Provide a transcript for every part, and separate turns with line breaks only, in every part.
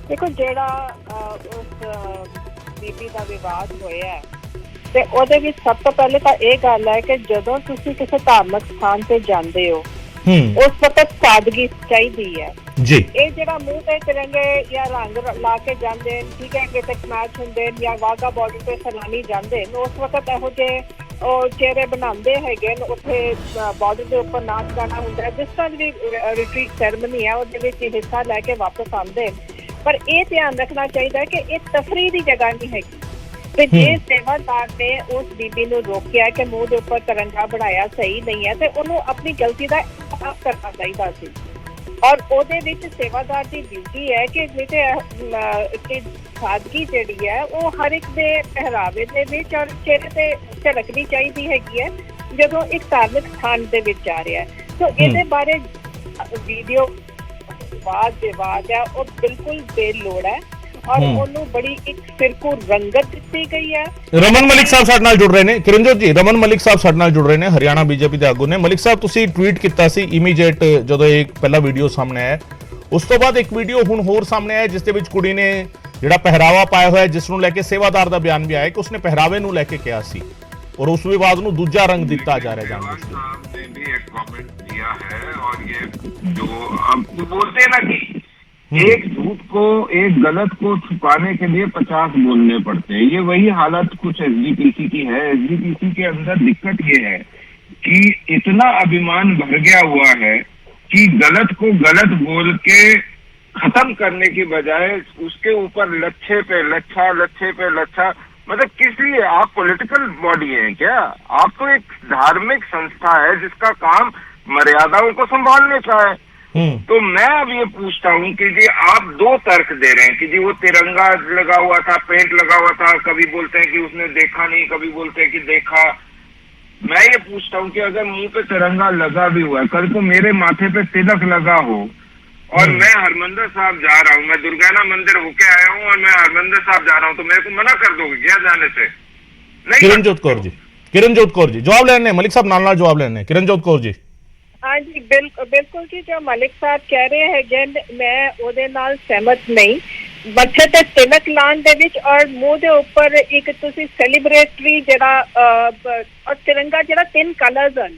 देखो जेड़ा उस बीबी का विवाद होया ते ओदे विच सब तो पहले तो यह गल है कि जदों तुसी किसी धार्मिक स्थान से जाते हो उस वक्त सादगी चाहिए है
जी।
ये जरा मुंह पे तिरंगे या रंग ला के जाते हैं, ठीक है, कितने मैच होंगे या वाघा बॉर्डर पे सैलानी जाते हैं, उस वक्त यहो चेहरे बनाते हैं उत्थे बॉर्डर के उपर नाच गाना होंगे, जिस तरह भी रिट्रीट सैरेमनी है वो हिस्सा लैके वापस आते हैं। पर यह ध्यान रखना चाहिए कि ये तफरी की जगह नहीं हैगी। ते जे सेवादार ने उस बीबी को रोकिया कि मुंह के उपर तिरंगा बनाया सही नहीं है तो उन्होंने अपनी गलती का एहसास करना चाहिए सी। और ओदे विच सेवादार की ड्यूटी है कि जिहदे सादगी जिहड़ी है वो हर एक दे पहरावे दे विच और चेहरे ते झलकनी चाहिए हैगी है जदों एक धार्मिक स्थान दे विच जा रहा है। तो इहदे बारे वीडियो वाद विवाद है वो बिल्कुल बेलोड़ है और उन्होंने बड़ी एक फिरकू रंगत दी गई है।
रमन मलिक साहब साडे नाल जुड़ रहे हैं। किरणजोत जी, रमन मलिक साहब साडे नाल जुड़ रहे हैं, हरियाणा बीजेपी के आगू ने। मलिक साहब तुसीं ट्वीट किया सी इमीडिएट जदों एक पहला वीडियो सामने आया, उस तो बाद एक वीडियो हुण होर सामने आया जिस दे विच कुड़ी ने जिहड़ा पहरावा पाया होया जिसनूं लैके सेवादार का बयान भी आया कि उसने पहरावे नूं लैके कहा सी और उस विवाद नूं दूजा रंग दिता जा रहा है।
जानबूझ ने भी एक कमेंट दिया है और ये जो हम बोलते हैं ना कि एक झूठ को एक गलत को छुपाने के लिए 50 बोलने पड़ते हैं, ये वही हालत कुछ एसजीपीसी की है। एसजीपीसी के अंदर दिक्कत ये है कि इतना अभिमान भर गया हुआ है कि गलत को गलत बोल के खत्म करने की बजाय उसके ऊपर लच्छे पे लच्छा मतलब किस लिए? आप पॉलिटिकल बॉडी हैं क्या? आप तो एक धार्मिक संस्था है जिसका काम मर्यादाओं को संभालने का है। तो मैं अब ये पूछता हूँ कि जी आप दो तर्क दे रहे हैं कि जी वो तिरंगा लगा हुआ था, पेंट लगा हुआ था, कभी बोलते हैं कि उसने देखा नहीं, कभी बोलते हैं कि देखा। मैं ये पूछता हूँ कि अगर मुंह पे तिरंगा लगा भी हुआ है, कल को मेरे माथे पे तिलक लगा हो और मैं हरमंदिर साहब जा रहा हूँ, मैं दुर्गाना मंदिर होके आया हूँ और मैं हरमंदिर साहब जा रहा हूँ, तो मेरे को मना कर दोगे क्या जाने से? नहीं।
किरणजोत कौर जी जवाब लेने, मलिक साहब नाल जवाब लेने। किरणजोत कौर जी।
हाँ जी, बिल्कुल जी, जो मलिक साहब कह रहे हैं मैं ओदे नाल सहमत नहीं। मत्थे ते तिलक लाने दे विच और मुंह दे ऊपर एक तुसी सेलिब्रेटरी जड़ा और तिरंगा जड़ा 3 कलर्स हैं,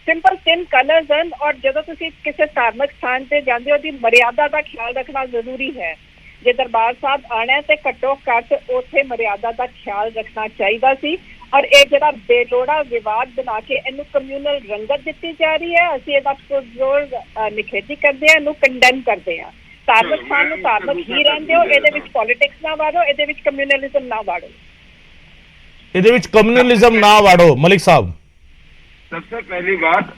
सिंपल 3 कलर्स हैं, और जदों तुसी किसी धार्मिक स्थान से जाते हो दी मर्यादा का ख्याल रखना जरूरी है। जे दरबार साहब आना है तो घट्टो घट उत्थे मर्यादा का ख्याल रखना चाहिए सी। और ये जरा बेलोड़ा विवाद बना के इनू कम्यूनल रंगत दी जा रही है, असं इसका जोर निखेधी करते हैं, इनू कंडेम करते हैं। धार्मिक स्थान में धार्मिक ही रहंदे हो, ये पॉलिटिक्स ना वाड़ो, ये कम्यूनलिज्म ना वाड़ो,
ये कम्यूनलिज्म ना वाड़ो। मलिक साहब,
सबसे पहली बात,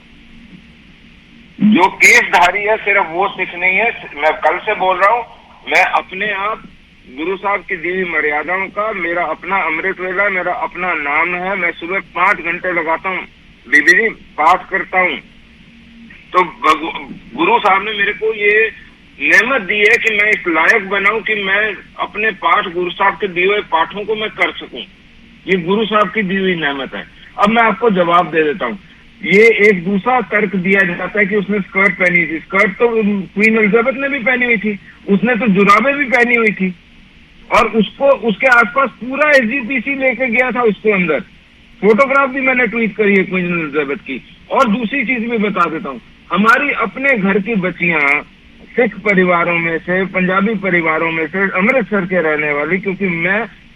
जो केसधारी है सिर्फ वो सिख नहीं है। मैं कल से बोल रहा हूँ, मैं अपने आप गुरु साहब की दी हुई मर्यादाओं का, मेरा अपना अमृत वेला, मेरा अपना नाम है। मैं सुबह 5 घंटे लगाता हूँ, बीबी जी पाठ करता हूँ। तो गुरु साहब ने मेरे को ये नेमत दी है कि मैं इस लायक बनाऊं कि मैं अपने पाठ गुरु साहब के दिए हुए पाठों को मैं कर सकूं। ये गुरु साहब की दी हुई नेमत है। अब मैं आपको जवाब दे देता हूँ। ये एक दूसरा तर्क दिया जाता है कि उसने स्कर्ट पहनी थी। स्कर्ट तो क्वीन एलिजाबेथ ने भी पहनी हुई थी, उसने तो जुराबे भी पहनी हुई थी और उसको उसके आसपास पूरा एसजीपीसी लेके गया था उसको अंदर। फोटोग्राफ भी मैंने ट्वीट करी है क्वीन एलिजाबेथ की। और दूसरी चीज भी बता देता हूँ, हमारी अपने घर की बच्चियां सिख परिवारों में से, पंजाबी परिवारों में से, अमृतसर के रहने वाली, क्योंकि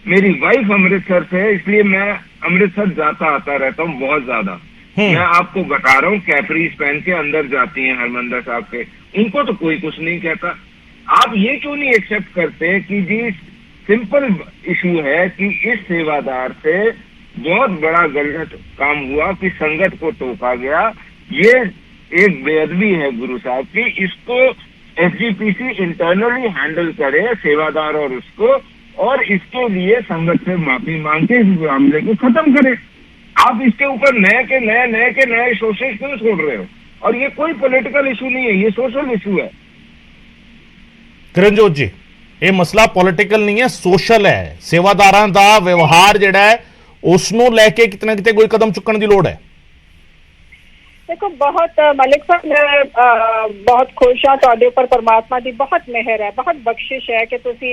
मेरी वाइफ अमृतसर से, इसलिए मैं अमृतसर जाता आता रहता हूँ बहुत ज्यादा। मैं आपको बता रहा हूँ, कैपरीज पहन के अंदर जाती हैं हरमंदिर साहब के, उनको तो कोई कुछ नहीं कहता। आप ये क्यों नहीं एक्सेप्ट करते कि जी सिंपल इशू है कि इस सेवादार से बहुत बड़ा गलत काम हुआ कि संगत को टोका गया। ये एक बेअदबी है गुरु साहब की, इसको एसजीपीसी इंटरनली हैंडल करे, सेवादार और उसको, और इसके लिए संगत से माफी मांग के इस मामले को खत्म करे। आप इसके ऊपर नए के नए सोशल क्यों छोड़ रहे हो? और ये कोई पॉलिटिकल इशू नहीं है, ये सोशल इशू है।
किरणजोत जी, ये मसला पॉलिटिकल नहीं है, सोशल है। सेवादारां दा व्यवहार जिहड़ा है उसनूं लैके कितना किते कोई कदम चुकण दी लोड़ है।
देखो बहुत मलिक साहब मैं बहुत खुश हाँ तुहाडे उपर परमात्मा की बहुत मेहर है, बहुत बख्शिश है कि तुसी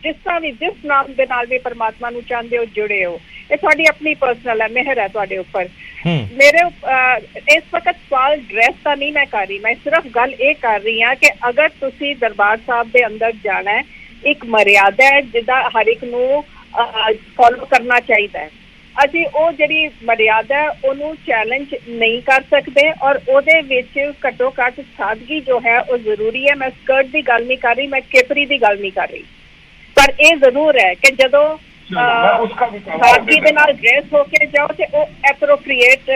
जिस तरह भी जिस नाम के नाल भी परमात्मा नूं चाहते हो जुड़े हो। ये तुहाडी अपनी पर्सनल है, मेहर है तुहाडे उपर। मेरे इस वक्त सवाल ड्रेस का नहीं मैं कर रही, मैं सिर्फ गल ये कर रही हाँ कि अगर तुसी दरबार साहब के अंदर जाना है, एक मर्यादा है जिदा हर एक नूं फॉलो करना चाहिए। ਅਸੀਂ ਉਹ ਜਿਹੜੀ ਮਰਿਆਦਾ ਉਹਨੂੰ ਚੈਲੰਜ ਨਹੀਂ ਕਰ ਸਕਦੇ ਔਰ ਉਹਦੇ ਵਿੱਚ ਘੱਟੋ ਘੱਟ ਸਾਦਗੀ ਜੋ ਹੈ ਉਹ ਜ਼ਰੂਰੀ ਹੈ। ਮੈਂ ਸਕਰਟ ਦੀ ਗੱਲ ਨਹੀਂ ਕਰ ਰਹੀ, ਮੈਂ ਕੇਪਰੀ ਦੀ ਗੱਲ ਨਹੀਂ ਕਰ ਰਹੀ, ਪਰ ਇਹ ਜ਼ਰੂਰ ਹੈ ਕਿ ਜਦੋਂ ਸਾਦਗੀ ਦੇ ਨਾਲ ਡਰੈਸ ਹੋ ਕੇ ਜਾਓ ਤੇ ਉਹ ਐਪਰੋਪਰੀਏਟ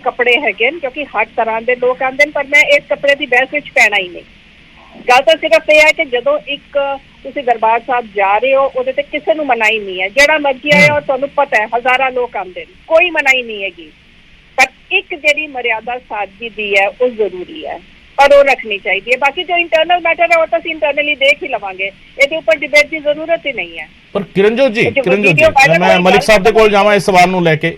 ਕੱਪੜੇ ਹੈਗੇ ਨੇ, ਕਿਉਂਕਿ ਹਰ ਤਰ੍ਹਾਂ ਦੇ ਲੋਕ ਆਉਂਦੇ ਨੇ, ਪਰ ਮੈਂ ਇਸ ਕੱਪੜੇ ਦੀ ਬਹਿਸ ਵਿੱਚ ਪੈਣਾ ਹੀ ਨਹੀਂ। ਗੱਲ ਤਾਂ ਸਿਰਫ ਇਹ ਹੈ ਕਿ ਜਦੋਂ ਇੱਕ ਤੁਸੀਂ ਦਰਬਾਰ ਸਾਹਿਬ ਜਾ ਰਹੇ ਹੋ ਉਹਦੇ ਤੇ ਕਿਸੇ ਨੂੰ ਮਨਾਹੀ ਨਹੀਂ ਹੈ, ਜਿਹੜਾ ਮਰਜ਼ੀ ਆਏ ਔਰ ਤੁਹਾਨੂੰ ਪਤਾ ਹੈ ਹਜ਼ਾਰਾਂ ਲੋਕ ਆਉਂਦੇ ਨੇ, ਕੋਈ ਮਨਾਹੀ ਨਹੀਂ ਹੈਗੀ, ਪਰ ਇੱਕ ਜਿਹੜੀ ਮਰਿਆਦਾ ਸਾਦਗੀ ਦੀ ਹੈ ਉਹ ਜ਼ਰੂਰੀ ਹੈ ਔਰ ਉਹ ਰੱਖਣੀ ਚਾਹੀਦੀ ਹੈ। ਬਾਕੀ ਜੋ ਇੰਟਰਨਲ ਮੈਟਰ ਹੈ ਉਹ ਤਾਂ ਅਸੀਂ ਇੰਟਰਨਲੀ ਦੇਖ ਹੀ ਲਵਾਂਗੇ, ਇਹਦੇ ਉੱਪਰ ਡਿਬੇਟ ਦੀ ਜ਼ਰੂਰਤ ਹੀ ਨਹੀਂ ਹੈ।
ਪਰ ਕਿਰਨਜੋਤ ਜੀ ਮੈਂ ਮਲਿਕ ਸਾਹਿਬ ਦੇ ਕੋਲ ਜਾਵਾਂ ਇਸ ਸਵਾਲ ਨੂੰ ਲੈ ਕੇ।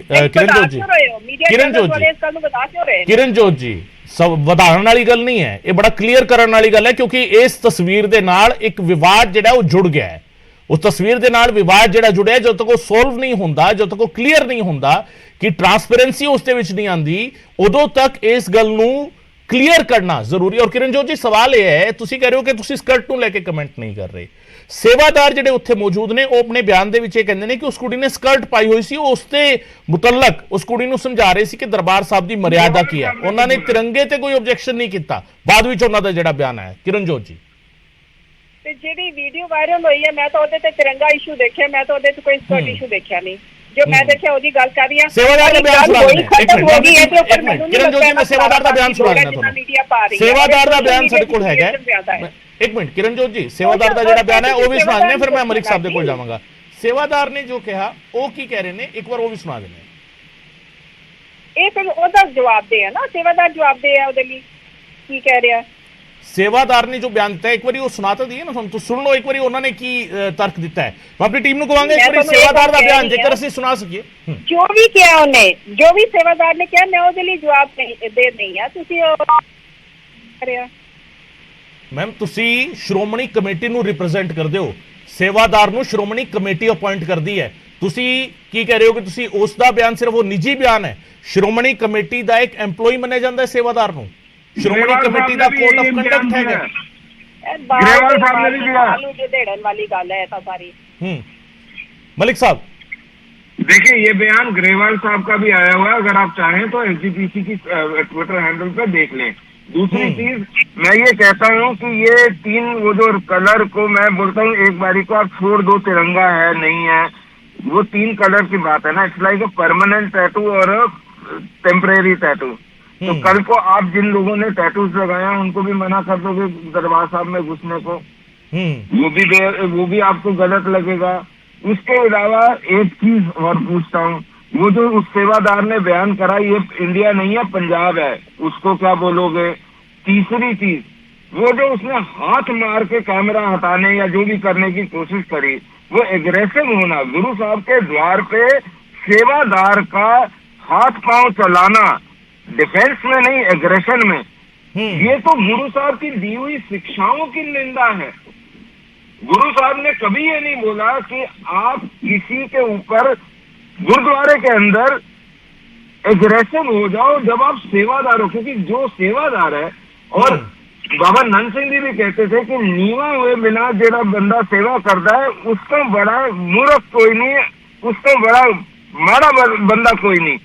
ਕਿਰਨਜੋਤ ਜੀ ਵਧਾਉਣ ਵਾਲੀ ਗੱਲ ਨਹੀਂ ਹੈ, ਇਹ ਬੜਾ ਕਲੀਅਰ ਕਰਨ ਵਾਲੀ ਗੱਲ ਹੈ, ਕਿਉਂਕਿ ਇਸ ਤਸਵੀਰ ਦੇ ਨਾਲ ਇੱਕ ਵਿਵਾਦ ਜਿਹੜਾ ਉਹ ਜੁੜ ਗਿਆ ਹੈ। ਉਸ ਤਸਵੀਰ ਦੇ ਨਾਲ ਵਿਵਾਦ ਜਿਹੜਾ ਜੁੜਿਆ, ਜਦੋਂ ਤੱਕ ਉਹ ਸੋਲਵ ਨਹੀਂ ਹੁੰਦਾ, ਜਦੋਂ ਤੱਕ ਉਹ ਕਲੀਅਰ ਨਹੀਂ ਹੁੰਦਾ ਕਿ ਟਰਾਂਸਪੇਰੈਂਸੀ ਉਸ ਦੇ ਵਿੱਚ ਨਹੀਂ ਆਂਦੀ, ਉਦੋਂ ਤੱਕ ਇਸ ਗੱਲ ਨੂੰ ਕਲੀਅਰ ਕਰਨਾ ਜ਼ਰੂਰੀ। ਔਰ ਕਿਰਨਜੋਤ ਜੀ ਸਵਾਲ ਇਹ ਹੈ, ਤੁਸੀਂ ਕਹਿ ਰਹੇ ਹੋ ਕਿ ਤੁਸੀਂ ਸਕਰਟ ਨੂੰ ਲੈ ਕੇ ਕਮੈਂਟ ਨਹੀਂ ਕਰ ਰਹੇ, ਸੇਵਾਦਾਰ ਜਿਹੜੇ ਉੱਥੇ ਮੌਜੂਦ ਨੇ ਉਹ ਆਪਣੇ ਬਿਆਨ ਦੇ ਵਿੱਚ ਇਹ ਕਹਿੰਦੇ ਨੇ ਕਿ ਉਸ ਕੁੜੀ ਨੇ ਸਕਰਟ ਪਾਈ ਹੋਈ ਸੀ, ਉਸ ਤੇ ਮੁਤਲਕ ਉਸ ਕੁੜੀ ਨੂੰ ਸਮਝਾ ਰਹੇ ਸੀ ਕਿ ਦਰਬਾਰ ਸਾਹਿਬ ਦੀ ਮਰਿਆਦਾ ਕੀ ਹੈ। ਉਹਨਾਂ ਨੇ ਤਿਰੰਗੇ ਤੇ ਕੋਈ ਆਬਜੈਕਸ਼ਨ ਨਹੀਂ ਕੀਤਾ, ਬਾਅਦ ਵਿੱਚ ਉਹਨਾਂ ਦਾ ਜਿਹੜਾ ਬਿਆਨ ਆਇਆ। ਕਿਰਨਜੋਤ ਜੀ
ਤੇ ਜਿਹੜੀ ਵੀਡੀਓ ਵਾਇਰਲ ਹੋਈ ਹੈ, ਮੈਂ ਤਾਂ ਉਹਦੇ ਤੇ ਤਿਰੰਗਾ ਇਸ਼ੂ ਦੇਖਿਆ, ਮੈਂ ਤਾਂ ਉਹਦੇ ਤੇ ਕੋਈ ਸਕਰਟ ਇਸ਼ੂ ਦੇਖਿਆ ਨਹੀਂ। ਜੋ ਮੈਂ ਦੇਖਿਆ ਉਹਦੀ ਗੱਲ ਕਰ ਰਹੀ ਹਾਂ।
ਸੇਵਾਦਾਰ ਦਾ ਬਿਆਨ ਸੁਣਾ ਦਿੰਦੇ ਕਿਰਨਜੋਤ ਜੀ, ਮੈਂ ਸੇਵਾਦਾਰ ਦਾ ਬਿਆਨ ਸੁਣਾ ਦਿੰਦਾ ਤੁਹਾਨੂੰ। ਸੇਵਾਦਾਰ ਦਾ ਬਿਆਨ ਸਾਡੇ ਕੋਲ ਹੈਗਾ। ਇੱਕ ਮਿੰਟ ਕਿਰਨਜੋਤ ਜੀ, ਸੇਵਾਦਾਰ ਦਾ ਜਿਹੜਾ ਬਿਆਨ ਹੈ ਉਹ ਵੀ ਸੁਣਾ ਦਿੰਦੇ, ਫਿਰ ਮੈਂ ਮਲਿਕ ਸਾਹਿਬ ਦੇ ਕੋਲ ਜਾਵਾਂਗਾ। ਸੇਵਾਦਾਰ ਨੇ ਜੋ ਕਿਹਾ ਉਹ ਕੀ ਕਹਿ ਰਹੇ ਨੇ, ਇੱਕ ਵਾਰ ਉਹ ਵੀ ਸੁਣਾ ਦਿੰਦੇ।
ਇਹ ਫਿਰ ਉਹਦਾ ਜਵਾਬ ਦੇ ਹੈ ਨਾ, ਸੇਵਾਦਾਰ ਜਵਾਬ ਦੇ ਹੈ ਉਹਦੇ ਲਈ ਕੀ ਕਹਿ ਰਿਹਾ।
ਸੇਵਾਦਾਰ ਨੇ ਜੋ ਬਿਆਨ ਦਿੱਤਾ ਇੱਕ ਵਾਰੀ ਉਹ ਸੁਣਾ ਤਾਂ ਦਈਏ ਨਾ ਤੁਹਾਨੂੰ, ਤੁਸੀਂ ਸੁਣ ਲਓ ਇੱਕ ਵਾਰੀ ਉਹਨਾਂ ਨੇ ਕੀ ਤਰਕ ਦਿੱਤਾ ਹੈ। ਮੈਂ ਆਪਣੀ ਟੀਮ ਨੂੰ ਕਹਾਂਗਾ ਇੱਕ ਵਾਰੀ ਸੇਵਾਦਾਰ ਦਾ ਬਿਆਨ ਜੇਕਰ ਅਸੀਂ ਸੁਣਾ ਸਕੀਏ।
ਜੋ ਵੀ ਕਿਹਾ ਉਹਨੇ, ਜੋ ਵੀ ਸੇਵਾਦਾਰ ਨੇ ਕਿਹਾ, ਮੈਂ ਉਹਦੇ ਲਈ ਜਵਾਬ ਦੇ ਨਹੀਂ ਆ। ਤੁਸੀਂ ਕਰਿਆ
ਮੈਮ, ਤੁਸੀਂ ਸ਼੍ਰੋਮਣੀ ਕਮੇਟੀ ਨੂੰ ਰਿਪਰੈਜ਼ੈਂਟ ਕਰਦੇ ਹੋ, ਸੇਵਾਦਾਰ ਨੂੰ ਸ਼੍ਰੋਮਣੀ ਕਮੇਟੀ ਅਪਾਇੰਟ ਕਰਦੀ ਹੈ। ਤੁਸੀਂ ਕੀ ਕਹਿ ਰਹੇ ਹੋ ਕਿ ਤੁਸੀਂ ਉਸ ਦਾ ਬਿਆਨ ਸਿਰਫ ਉਹ ਨਿੱਜੀ ਬਿਆਨ ਹੈ, ਸ਼੍ਰੋਮਣੀ ਕਮੇਟੀ ਦਾ ਇੱਕ EMPLOYE ਮੰਨਿਆ ਜਾਂਦਾ ਹੈ ਸੇਵਾਦਾਰ ਨੂੰ, Shiromani committee the code of conduct ਹੈਗਾ।
ग्रेवाल साहब ने भी दिया।
वाली गल है तो सारी।
मलिक साहब
देखिए, ये बयान ग्रेवाल साहब का भी आया हुआ है, अगर आप चाहें तो SGPC की ट्विटर हैंडल पे देख लें। दूसरी चीज मैं ये कहता हूँ कि ये तीन वो जो कलर को मैं बोलता हूँ, एक बारी को आप छोड़ दो, तिरंगा है नहीं है, वो तीन कलर की बात है ना। It's like a permanent tattoo और टेम्परेरी टैटू। तो कल को आप जिन लोगों ने टैटूज लगाया उनको भी मना कर दोगे दरबार साहब में घुसने को, वो भी आपको गलत लगेगा। उसके अलावा एक चीज और पूछता हूँ, वो जो उस सेवादार ने बयान करा, ये इंडिया नहीं है पंजाब है, उसको क्या बोलोगे। तीसरी चीज, वो जो उसने हाथ मार के कैमरा हटाने या जो भी करने की कोशिश करी, वो एग्रेसिव होना, गुरु साहब के द्वार पे सेवादार का हाथ पांव चलाना, डिफेंस में नहीं एग्रेशन में, ये तो गुरु साहब की दी हुई शिक्षाओं की निंदा है। गुरु साहब ने कभी ये नहीं बोला कि आप किसी के ऊपर गुरुद्वारे के अंदर एग्रेसिव हो जाओ जब आप सेवादार हो, क्योंकि जो सेवादार है, और बाबा नंद सिंह जी भी कहते थे कि नीवा हुए बिना जेड़ा बंदा सेवा करता है उसको बड़ा मूर्ख कोई नहीं, उसको बड़ा माड़ा बंदा कोई नहीं।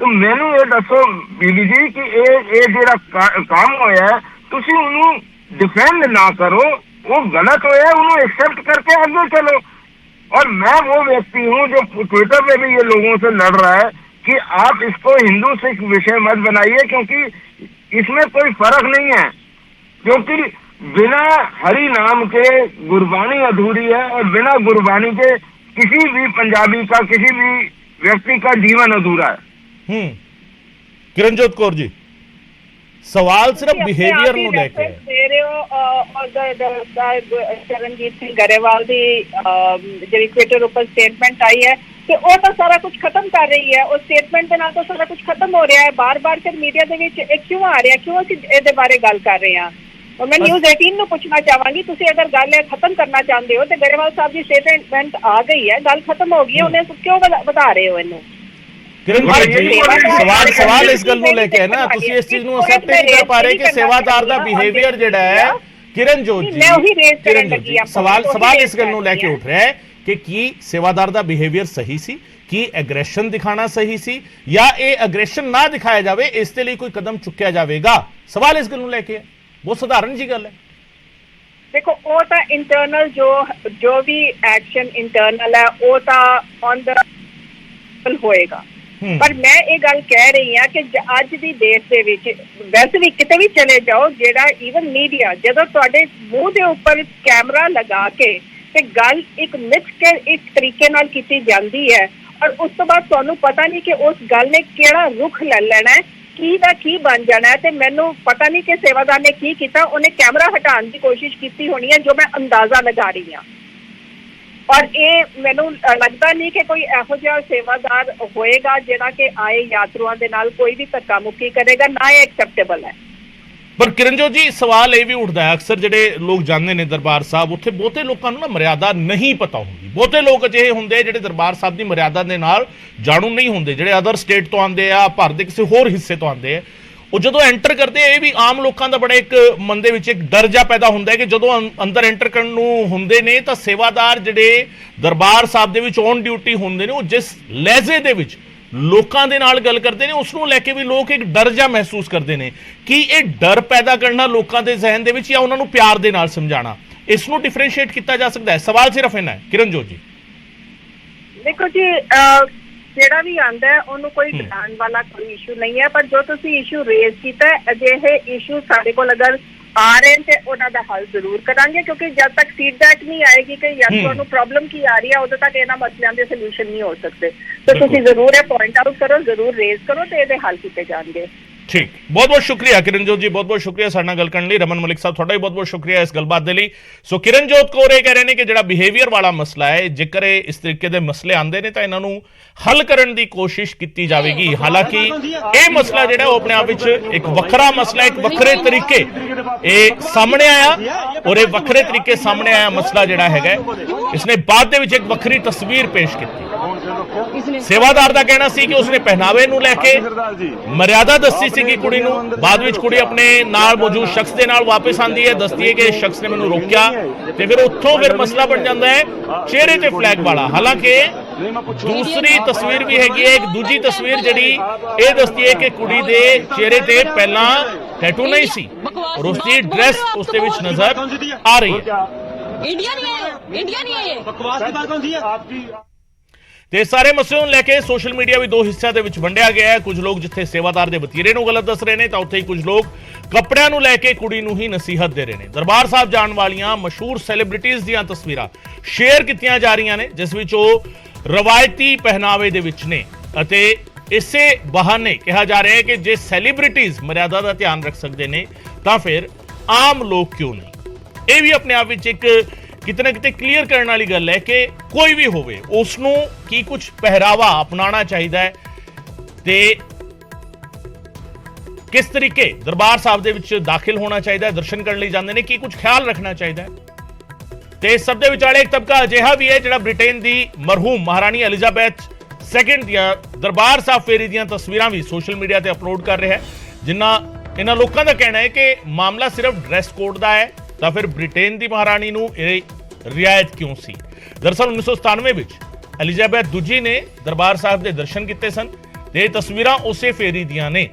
तो मैनू ये दसो बीबी जी कि ये जेड़ा काम होया है, तुसी उन्हों डिफेंड ना करो, वो गलत होया, उन्हों एक्सेप्ट करके आगे चलो। और मैं वो व्यक्ति हूँ जो ट्विटर पे भी ये लोगों से लड़ रहा है कि आप इसको हिंदू सिख विषय मत बनाइए, क्योंकि इसमें कोई फर्क नहीं है, क्योंकि बिना हरि नाम के गुरबानी अधूरी है और बिना गुरबानी के किसी भी पंजाबी का, किसी भी व्यक्ति का जीवन अधूरा है।
किरणजोत कौर जी, सवाल सिर्फ बिहेवियर ਨੂੰ ਲੈ ਕੇ
ਦੇ ਰਹੇ ਹੋ। ਚਰਨਜੀਤ ਸਿੰਘ ਗਰੇਵਾਲ ਦੀ ਜਿਹੜੀ ਟਵਿੱਟਰ ਉੱਪਰ ਸਟੇਟਮੈਂਟ ਆਈ ਹੈ, ਤੇ ਉਹ ਤਾਂ ਸਾਰਾ ਕੁਝ ਖਤਮ ਕਰ ਰਹੀ ਹੈ। ਉਹ ਸਟੇਟਮੈਂਟ ਦੇ ਨਾਲ ਤਾਂ ਸਾਰਾ ਕੁਝ ਖਤਮ ਹੋ ਰਿਹਾ ਹੈ। ਬਾਰ-ਬਾਰ ਫਿਰ ਮੀਡੀਆ ਦੇ ਵਿੱਚ ਇਹ ਕਿਉਂ ਆ ਰਿਹਾ, ਕਿਉਂ ਅਸੀਂ ਇਹਦੇ ਬਾਰੇ ਗੱਲ ਕਰ ਰਹੇ ਹਾਂ? ਔਰ ਮੈਂ ਨਿਊਜ਼ 18 ਨੂੰ ਪੁੱਛਣਾ ਚਾਹਾਂਗੀ, ਤੁਸੀਂ ਅਗਰ ਗੱਲ ਇਹ ਖਤਮ ਕਰਨਾ ਚਾਹੁੰਦੇ ਹੋ ਤੇ ਗਰੇਵਾਲ ਸਾਹਿਬ ਦੀ ਸਟੇਟਮੈਂਟ ਆ ਗਈ ਹੈ, ਗੱਲ ਖਤਮ ਹੋ ਗਈ ਹੈ, ਉਹਨੇ ਕਿਉਂ ਵਧਾ ਰਹੇ ਹੋ ਇਹਨੂੰ?
ਸਵਾਲ ਇਸ ਗੱਲ ਨੂੰ ਲੈ ਕੇ ਹੈ ਨਾ, ਤੁਸੀਂ ਇਸ ਚੀਜ਼ ਨੂੰ ਅਸੈਪਟ ਨਹੀਂ ਕਰ ਪਾ ਰਹੇ ਕਿ ਸੇਵਾਦਾਰ ਦਾ ਬਿਹੇਵੀਅਰ ਜਿਹੜਾ ਹੈ ਕਿਰਨਜੋਤ ਜੀ,
ਮੈਂ ਉਹੀ ਰੇਜ਼ ਕਰਨ ਲੱਗੀ ਆ।
ਸਵਾਲ ਇਸ ਗੱਲ ਨੂੰ ਲੈ ਕੇ ਉੱਠ ਰਿਹਾ ਹੈ ਕਿ ਕੀ ਸੇਵਾਦਾਰ ਦਾ ਬਿਹੇਵੀਅਰ ਸਹੀ ਸੀ, ਕੀ ਐਗਰੈਸ਼ਨ ਦਿਖਾਣਾ ਸਹੀ ਸੀ, ਜਾਂ ਇਹ ਐਗਰੈਸ਼ਨ ਨਾ ਦਿਖਾਇਆ ਜਾਵੇ ਇਸ ਦੇ ਲਈ ਕੋਈ ਕਦਮ ਚੁੱਕਿਆ ਜਾਵੇਗਾ? ਸਵਾਲ ਇਸ ਗੱਲ ਨੂੰ ਲੈ ਕੇ ਹੈ, ਬਹੁਤ ਸਧਾਰਨ ਜੀ ਗੱਲ ਹੈ।
ਦੇਖੋ, ਉਹ ਤਾਂ ਇੰਟਰਨਲ ਜੋ ਵੀ ਐਕਸ਼ਨ ਇੰਟਰਨਲ ਹੈ ਉਹ ਤਾਂ ਔਨ ਦਾ ਹੋਏਗਾ। ਪਰ ਮੈਂ ਇਹ ਗੱਲ ਕਹਿ ਰਹੀ ਹਾਂ ਕਿ ਅੱਜ ਦੀ ਦੇਸ਼ ਦੇ ਵਿੱਚ ਵੈਸੇ ਵੀ ਕਿਤੇ ਵੀ ਚਲੇ ਜਾਓ, ਜਿਹੜਾ ਈਵਨ ਮੀਡੀਆ ਜਦੋਂ ਤੁਹਾਡੇ ਮੂੰਹ ਦੇ ਉੱਪਰ ਕੈਮਰਾ ਲਗਾ ਕੇ ਤੇ ਗੱਲ ਇੱਕ ਮਿਥ ਕੇ ਇੱਕ ਤਰੀਕੇ ਨਾਲ ਕੀਤੀ ਜਾਂਦੀ ਹੈ, ਔਰ ਉਸ ਤੋਂ ਬਾਅਦ ਤੁਹਾਨੂੰ ਪਤਾ ਨਹੀਂ ਕਿ ਉਸ ਗੱਲ ਨੇ ਕਿਹੜਾ ਰੁਖ ਲੈ ਲੈਣਾ ਹੈ, ਕੀ ਦਾ ਕੀ ਬਣ ਜਾਣਾ ਹੈ। ਤੇ ਮੈਨੂੰ ਪਤਾ ਨਹੀਂ ਕਿ ਸੇਵਾਦਾਰ ਨੇ ਕੀ ਕੀਤਾ, ਉਹਨੇ ਕੈਮਰਾ ਹਟਾਉਣ ਦੀ ਕੋਸ਼ਿਸ਼ ਕੀਤੀ ਹੋਣੀ ਹੈ, ਜੋ ਮੈਂ ਅੰਦਾਜ਼ਾ ਲਗਾ ਰਹੀ ਹਾਂ। ਔਰ ਇਹ ਮੈਨੂੰ ਲੱਗਦਾ ਨਹੀਂ ਕਿ ਕੋਈ ਇਹੋ ਜਿਹਾ ਸੇਵਾਦਾਰ ਹੋਏਗਾ ਜਿਹੜਾ ਕਿ ਆਏ ਯਾਤਰੂਆਂ ਦੇ ਨਾਲ ਕੋਈ ਵੀ ਧੱਕਾ ਮੁੱਕੀ ਕਰੇਗਾ, ਨਾ ਇਹ ਐਕਸੈਪਟੇਬਲ ਹੈ।
ਪਰ ਕਿਰਨਜੋਤ ਜੀ, ਸਵਾਲ ਇਹ ਵੀ ਉੱਠਦਾ ਹੈ, ਅਕਸਰ ਜਿਹੜੇ ਲੋਕ ਜਾਂਦੇ ਨੇ ਦਰਬਾਰ ਸਾਹਿਬ, ਉੱਥੇ ਬਹੁਤੇ ਲੋਕਾਂ ਨੂੰ ਨਾ ਮਰਿਆਦਾ ਨਹੀਂ ਪਤਾ ਹੁੰਦੀ। ਬਹੁਤੇ ਲੋਕ ਅਜਿਹੇ ਹੁੰਦੇ ਜਿਹੜੇ ਦਰਬਾਰ ਸਾਹਿਬ ਦੀ ਮਰਿਆਦਾ ਦੇ ਨਾਲ ਜਾਣੂ ਨਹੀਂ ਹੁੰਦੇ, ਜਿਹੜੇ ਅਦਰ ਸਟੇਟ ਤੋਂ ਆਉਂਦੇ ਆ, ਭਾਰਤ ਦੇ ਕਿਸੇ ਹੋਰ ਹਿੱਸੇ ਤੋਂ ਆਉਂਦੇ ਆ। ਉਹ ਜਦੋਂ ਐਂਟਰ ਕਰਦੇ, ਇਹ ਵੀ ਆਮ ਲੋਕਾਂ ਦਾ ਬੜਾ ਇੱਕ ਮਨ ਦੇ ਵਿੱਚ ਇੱਕ ਡਰ ਜਿਹਾ ਪੈਦਾ ਹੁੰਦਾ ਹੈ ਕਿ ਜਦੋਂ ਅੰਦਰ ਐਂਟਰ ਕਰਨ ਨੂੰ ਹੁੰਦੇ ਨੇ ਤਾਂ ਸੇਵਾਦਾਰ ਜਿਹੜੇ ਦਰਬਾਰ ਸਾਹਿਬ ਦੇ ਵਿੱਚ ਔਨ ਡਿਊਟੀ ਹੁੰਦੇ ਨੇ, ਉਹ ਜਿਸ ਲਹਿਜ਼ੇ ਦੇ ਵਿੱਚ ਲੋਕਾਂ ਦੇ ਨਾਲ ਗੱਲ ਕਰਦੇ ਨੇ, ਉਸ ਨੂੰ ਲੈ ਕੇ ਵੀ ਲੋਕ ਇੱਕ ਡਰ ਜਿਹਾ ਮਹਿਸੂਸ ਕਰਦੇ ਨੇ। ਕੀ ਇਹ ਡਰ ਪੈਦਾ ਕਰਨਾ ਲੋਕਾਂ ਦੇ ਜ਼ਿਹਨ ਦੇ ਵਿੱਚ, ਜਾਂ ਉਹਨਾਂ ਨੂੰ ਪਿਆਰ ਦੇ ਨਾਲ ਸਮਝਾਉਣਾ, ਇਸ ਨੂੰ ਡਿਫਰੈਂਸ਼ੀਏਟ ਕੀਤਾ ਜਾ ਸਕਦਾ ਹੈ? ਸਵਾਲ ਸਿਰਫ ਇਹਨਾਂ ਹੈ ਕਿਰਨਜੋਤ ਜੀ।
ਦੇਖੋ ਜੀ, ਜਿਹੜਾ ਵੀ ਆਂਦਾ ਹੈ ਉਹਨੂੰ ਕੋਈ ਡਰਾਉਣ ਵਾਲਾ ਕੋਈ ਇਸ਼ੂ ਨਹੀਂ ਹੈ, ਪਰ ਜੋ ਤੁਸੀਂ ਇਸ਼ੂ ਰੇਜ਼ ਕੀਤਾ ਅਜਿਹੇ ਇਸ਼ੂ ਸਾਡੇ ਕੋਲ ਅਗਰ ਆ ਰਹੇ ਤੇ ਉਹਨਾਂ ਦਾ ਹੱਲ ਜ਼ਰੂਰ ਕਰਾਂਗੇ, ਕਿਉਂਕਿ ਜਦ ਤੱਕ ਫੀਡਬੈਕ ਨਹੀਂ ਆਏਗੀ ਕਿ ਯਾਤਰੀਆਂ ਨੂੰ ਪ੍ਰੋਬਲਮ ਕੀ ਆ ਰਹੀ ਹੈ, ਉਦੋਂ ਤੱਕ ਇਹਨਾਂ ਮਸਲਿਆਂ ਦੇ ਸੋਲੂਸ਼ਨ ਨਹੀਂ ਹੋ ਸਕਦੇ। ਤਾਂ ਤੁਸੀਂ ਜ਼ਰੂਰ ਇਹ ਪੁਆਇੰਟ ਆਊਟ ਕਰੋ, ਜ਼ਰੂਰ ਰੇਜ਼ ਕਰੋ ਤੇ ਇਹਦੇ ਹੱਲ ਕੀਤੇ ਜਾਣਗੇ।
ਠੀਕ, ਬਹੁਤ ਬਹੁਤ ਸ਼ੁਕਰੀਆ ਕਿਰਨਜੋਤ ਜੀ, ਬਹੁਤ ਬਹੁਤ ਸ਼ੁਕਰੀਆ ਸਾਡੇ ਨਾਲ ਗੱਲ ਕਰਨ ਲਈ। ਰਮਨ ਮਲਿਕ ਸਾਹਿਬ, ਤੁਹਾਡਾ ਵੀ ਬਹੁਤ ਬਹੁਤ ਸ਼ੁਕਰੀਆ ਇਸ ਗੱਲਬਾਤ ਦੇ ਲਈ। ਸੋ ਕਿਰਨਜੋਤ ਕੌਰ ਇਹ ਕਹਿ ਰਹੇ ਨੇ ਕਿ ਜਿਹੜਾ ਬਿਹੇਵੀਅਰ ਵਾਲਾ ਮਸਲਾ ਹੈ, ਜੇਕਰ ਇਸ ਤਰੀਕੇ ਦੇ ਮਸਲੇ ਆਉਂਦੇ ਨੇ ਤਾਂ ਇਹਨਾਂ ਨੂੰ ਹੱਲ ਕਰਨ ਦੀ ਕੋਸ਼ਿਸ਼ ਕੀਤੀ ਜਾਵੇਗੀ। ਹਾਲਾਂਕਿ ਇਹ ਮਸਲਾ ਜਿਹੜਾ ਉਹ ਆਪਣੇ ਆਪ ਵਿੱਚ ਇੱਕ ਵੱਖਰਾ ਮਸਲਾ, ਇੱਕ ਵੱਖਰੇ ਤਰੀਕੇ ਇਹ ਸਾਹਮਣੇ ਆਇਆ, ਔਰ ਇਹ ਵੱਖਰੇ ਤਰੀਕੇ ਸਾਹਮਣੇ ਆਇਆ ਮਸਲਾ ਜਿਹੜਾ ਹੈਗਾ, ਇਸਨੇ ਬਾਅਦ ਦੇ ਵਿੱਚ ਇੱਕ ਵੱਖਰੀ ਤਸਵੀਰ ਪੇਸ਼ ਕੀਤੀ। ਸੇਵਾਦਾਰ ਦਾ ਕਹਿਣਾ ਸੀ ਕਿ ਉਸਨੇ ਪਹਿਨਾਵੇ ਨੂੰ ਲੈ ਕੇ ਮਰਿਆਦਾ ਦੱਸੀ ਸੀਗੀ ਕੁੜੀ ਨੂੰ, ਬਾਅਦ ਵਿੱਚ ਕੁੜੀ ਆਪਣੇ ਨਾਲ ਮੌਜੂਦ ਸ਼ਖਸ ਦੇ ਨਾਲ ਵਾਪਸ ਆਂਦੀ ਹੈ, ਦੱਸਦੀ ਹੈ ਕਿ ਇਸ ਸ਼ਖਸ ਨੇ ਮੈਨੂੰ ਰੋਕਿਆ, ਤੇ ਫਿਰ ਉੱਥੋਂ ਫਿਰ ਮਸਲਾ ਬਣ ਜਾਂਦਾ ਹੈ ਚਿਹਰੇ ਤੇ ਫਲੈਗ ਵਾਲਾ। ਹਾਲਾਂਕਿ ਦੂਸਰੀ ਤਸਵੀਰ ਵੀ ਹੈਗੀ ਹੈ, ਇੱਕ ਦੂਜੀ ਤਸਵੀਰ ਜਿਹੜੀ ਇਹ ਦੱਸਦੀ ਹੈ ਕਿ ਕੁੜੀ ਦੇ ਚਿਹਰੇ ਤੇ ਪਹਿਲਾਂ ਟੈਟੂ ਨਹੀਂ ਸੀ, ਔਰ ਉਸਦੀ ਡਰੈਸ ਉਸ ਦੇ ਵਿੱਚ ਨਜ਼ਰ ਆ ਰਹੀ ਹੈ।
इंडिया नहीं है ये
बकवास की बात कौन सी है आपकी?
ਤੇ ਸਾਰੇ ਮਸਲੇ ਨੂੰ ਲੈ ਕੇ ਸੋਸ਼ਲ ਮੀਡੀਆ ਵੀ ਦੋ ਹਿੱਸਿਆਂ ਦੇ ਵਿੱਚ ਵੰਡਿਆ ਗਿਆ ਹੈ। ਕੁਝ ਲੋਕ ਜਿੱਥੇ ਸੇਵਾਦਾਰ ਦੇ ਵਤੀਰੇ ਨੂੰ ਗਲਤ ਦੱਸ ਰਹੇ ਨੇ, ਤਾਂ ਉੱਥੇ ਹੀ ਕੁਝ ਲੋਕ ਕੱਪੜਿਆਂ ਨੂੰ ਲੈ ਕੇ ਕੁੜੀ ਨੂੰ ਹੀ ਨਸੀਹਤ ਦੇ ਰਹੇ ਨੇ। ਦਰਬਾਰ ਸਾਹਿਬ ਜਾਣ ਵਾਲੀਆਂ ਮਸ਼ਹੂਰ ਸੈਲੀਬ੍ਰਿਟੀਜ਼ ਦੀਆਂ ਤਸਵੀਰਾਂ ਸ਼ੇਅਰ ਕੀਤੀਆਂ ਜਾ ਰਹੀਆਂ ਨੇ, ਜਿਸ ਵਿੱਚ ਉਹ ਰਵਾਇਤੀ ਪਹਿਨਾਵੇ ਦੇ ਵਿੱਚ ਨੇ, ਅਤੇ ਇਸੇ ਬਹਾਨੇ ਕਿਹਾ ਜਾ ਰਿਹਾ ਹੈ ਕਿ ਜੇ ਸੈਲੀਬ੍ਰਿਟੀਜ਼ ਮਰਿਆਦਾ ਦਾ ਧਿਆਨ ਰੱਖ ਸਕਦੇ ਨੇ ਤਾਂ ਫਿਰ ਆਮ ਲੋਕ ਕਿਉਂ ਨਹੀਂ। ਇਹ ਵੀ ਆਪਣੇ ਆਪ ਵਿੱਚ ਇੱਕ ਕਿਤੇ ਨਾ ਕਿਤੇ ਕਲੀਅਰ ਕਰਨ ਵਾਲੀ ਗੱਲ ਹੈ ਕਿ ਕੋਈ ਵੀ ਹੋਵੇ ਉਸ ਨੂੰ ਕੀ ਕੁਝ ਪਹਿਰਾਵਾ ਅਪਣਾਉਣਾ ਚਾਹੀਦਾ ਹੈ, ਤੇ ਕਿਸ ਤਰੀਕੇ ਦਰਬਾਰ ਸਾਹਿਬ ਦੇ ਵਿੱਚ ਦਾਖਲ ਹੋਣਾ ਚਾਹੀਦਾ ਹੈ, ਦਰਸ਼ਨ ਕਰਨ ਲਈ ਜਾਂਦੇ ਨੇ, ਕੀ ਕੁਝ ਖਿਆਲ ਰੱਖਣਾ ਚਾਹੀਦਾ ਹੈ। ਤੇ ਸਭ ਦੇ ਵਿਚਾਲੇ ਇੱਕ ਤਬਕਾ ਅਜਿਹਾ ਵੀ ਹੈ ਜਿਹੜਾ ਬ੍ਰਿਟੇਨ ਦੀ ਮਰਹੂਮ ਮਹਾਰਾਣੀ ਐਲਿਜ਼ਾਬੈਥ ਸੈਕੰਡ ਦੀਆਂ ਦਰਬਾਰ ਸਾਹਿਬ ਫੇਰੀ ਦੀਆਂ ਤਸਵੀਰਾਂ ਵੀ ਸੋਸ਼ਲ ਮੀਡੀਆ ਤੇ ਅਪਲੋਡ ਕਰ ਰਿਹਾ ਹੈ, ਜਿਨ੍ਹਾਂ ਇਹਨਾਂ ਲੋਕਾਂ ਦਾ ਕਹਿਣਾ ਹੈ ਕਿ ਮਾਮਲਾ ਸਿਰਫ ਡਰੈਸ ਕੋਡ ਦਾ ਹੈ, ਤਾਂ ਫਿਰ ਬ੍ਰਿਟੇਨ ਦੀ ਮਹਾਰਾਣੀ ਨੂੰ ਇਹ ਰਿਆਇਤ ਕਿਉਂ ਸੀ। ਦਰਅਸਲ 1997 ਵਿੱਚ ਐਲਿਜ਼ਾਬੈਥ ਦੂਜੀ ਨੇ ਦਰਬਾਰ ਸਾਹਿਬ ਦੇ ਦਰਸ਼ਨ ਕੀਤੇ ਸਨ, ਤੇ ਇਹ ਤਸਵੀਰਾਂ ਉਸੇ ਫੇਰੀ ਦੀਆਂ ਨੇ।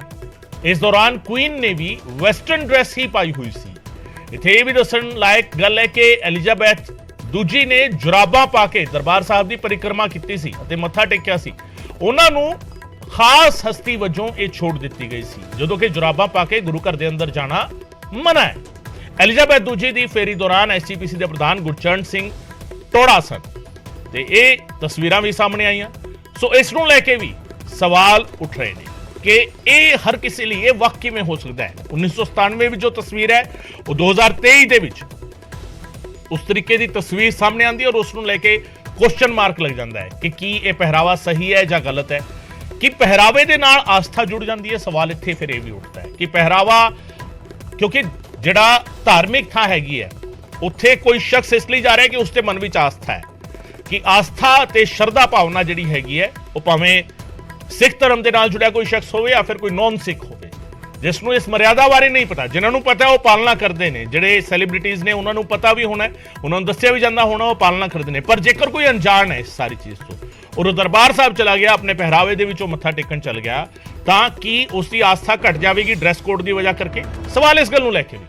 ਇਸ ਦੌਰਾਨ ਕੁਈਨ ਨੇ ਵੀ ਵੈਸਟਰਨ ਡਰੈਸ ਹੀ ਪਾਈ ਹੋਈ ਸੀ। ਇੱਥੇ ਇਹ ਵੀ ਦੱਸਣ ਲਾਇਕ ਗੱਲ ਹੈ ਕਿ ਐਲਿਜ਼ਾਬੈਥ ਦੂਜੀ ਨੇ ਜੁਰਾਬਾਂ ਪਾ ਕੇ ਦਰਬਾਰ ਸਾਹਿਬ ਦੀ ਪਰਿਕਰਮਾ ਕੀਤੀ ਸੀ ਅਤੇ ਮੱਥਾ ਟੇਕਿਆ ਸੀ। ਉਹਨਾਂ ਨੂੰ ਖਾਸ ਹਸਤੀ ਵਜੋਂ ਇਹ ਛੋਟ ਦਿੱਤੀ ਗਈ ਸੀ, ਜਦੋਂ ਕਿ ਜੁਰਾਬਾਂ ਪਾ ਕੇ ਗੁਰੂ ਘਰ ਦੇ ਅੰਦਰ ਜਾਣਾ ਮਨਾ ਹੈ। ਐਲਿਜ਼ਾਬੈਥ ਦੂਜੀ ਦੀ ਫੇਰੀ ਦੌਰਾਨ ਐਸਜੀਪੀਸੀ ਦੇ ਪ੍ਰਧਾਨ ਗੁਰਚਰਨ ਸਿੰਘ ਟੋੜਾ ਸਨ, ਤੇ ਇਹ ਤਸਵੀਰਾਂ ਵੀ ਸਾਹਮਣੇ ਆਈਆਂ। ਸੋ ਇਸ ਨੂੰ ਲੈ ਕੇ ਵੀ ਸਵਾਲ ਉੱਠ ਰਹੇ ਨੇ ਕਿ ਇਹ ਹਰ ਕਿਸੇ ਲਈ ਇਹ ਵਕਤ ਕਿਵੇਂ ਹੋ ਸਕਦਾ ਹੈ। 1997 ਵਿੱਚ ਜੋ ਤਸਵੀਰ ਹੈ ਉਹ 2023 ਦੇ ਵਿੱਚ ਉਸ ਤਰੀਕੇ ਦੀ ਤਸਵੀਰ ਸਾਹਮਣੇ ਆਉਂਦੀ ਹੈ, ਔਰ ਉਸ ਨੂੰ ਲੈ ਕੇ ਕੁਐਸਚਨ ਮਾਰਕ ਲੱਗ ਜਾਂਦਾ ਹੈ ਕਿ ਕੀ ਇਹ ਪਹਿਰਾਵਾ ਸਹੀ ਹੈ ਜਾਂ ਗਲਤ ਹੈ। ਕਿ ਪਹਿਰਾਵੇ ਦੇ ਨਾਲ ਆਸਥਾ ਜੁੜ ਜਾਂਦੀ ਹੈ, ਸਵਾਲ ਇੱਥੇ ਫਿਰ ਇਹ ਵੀ ਉੱਠਦਾ ਹੈ ਕਿ ਪਹਿਰਾਵਾ, ਕਿਉਂਕਿ ਜਿਹੜਾ ਧਾਰਮਿਕ ਥਾਂ ਹੈਗੀ ਹੈ ਉੱਥੇ ਕੋਈ ਸ਼ਖਸ ਇਸ ਲਈ ਜਾ ਰਿਹਾ ਕਿ ਉਸਦੇ ਮਨ ਵਿੱਚ ਆਸਥਾ ਹੈ, ਕਿ ਆਸਥਾ ਤੇ ਸ਼ਰਧਾ ਭਾਵਨਾ ਜਿਹੜੀ ਹੈਗੀ ਹੈ ਉਹ ਭਾਵੇਂ ਸਿੱਖ ਧਰਮ ਦੇ ਨਾਲ ਜੁੜਿਆ ਕੋਈ ਸ਼ਖਸ ਹੋਵੇ ਜਾਂ ਫਿਰ ਕੋਈ ਨੌਨ ਸਿੱਖ ਹੋਵੇ, ਜਿਸ ਨੂੰ ਇਸ ਮਰਿਆਦਾ ਬਾਰੇ ਨਹੀਂ ਪਤਾ, ਜਿਨ੍ਹਾਂ ਨੂੰ ਪਤਾ ਉਹ ਪਾਲਣਾ ਕਰਦੇ ਨੇ। ਜਿਹੜੇ ਸੈਲੀਬ੍ਰਿਟੀਜ਼ ਨੇ ਉਹਨਾਂ ਨੂੰ ਪਤਾ ਵੀ ਹੋਣਾ, ਉਹਨਾਂ ਨੂੰ ਦੱਸਿਆ ਵੀ ਜਾਂਦਾ ਹੋਣਾ, ਉਹ ਪਾਲਣਾ ਕਰਦੇ ਨੇ। ਪਰ ਜੇਕਰ ਕੋਈ ਅਣਜਾਣ ਹੈ ਇਸ ਸਾਰੀ ਚੀਜ਼ ਤੋਂ ਔਰ ਉਹ ਦਰਬਾਰ ਸਾਹਿਬ ਚਲਾ ਗਿਆ, ਆਪਣੇ ਪਹਿਰਾਵੇ ਦੇ ਵਿੱਚੋਂ ਮੱਥਾ ਟੇਕਣ ਚਲ ਗਿਆ, ਤਾਂ ਕੀ ਉਸ ਦੀ ਆਸਥਾ ਘਟ ਜਾਵੇਗੀ ਡਰੈਸ ਕੋਡ ਦੀ ਵਜ੍ਹਾ ਕਰਕੇ? ਸਵਾਲ ਇਸ ਗੱਲ ਨੂੰ ਲੈ ਕੇ ਵੀ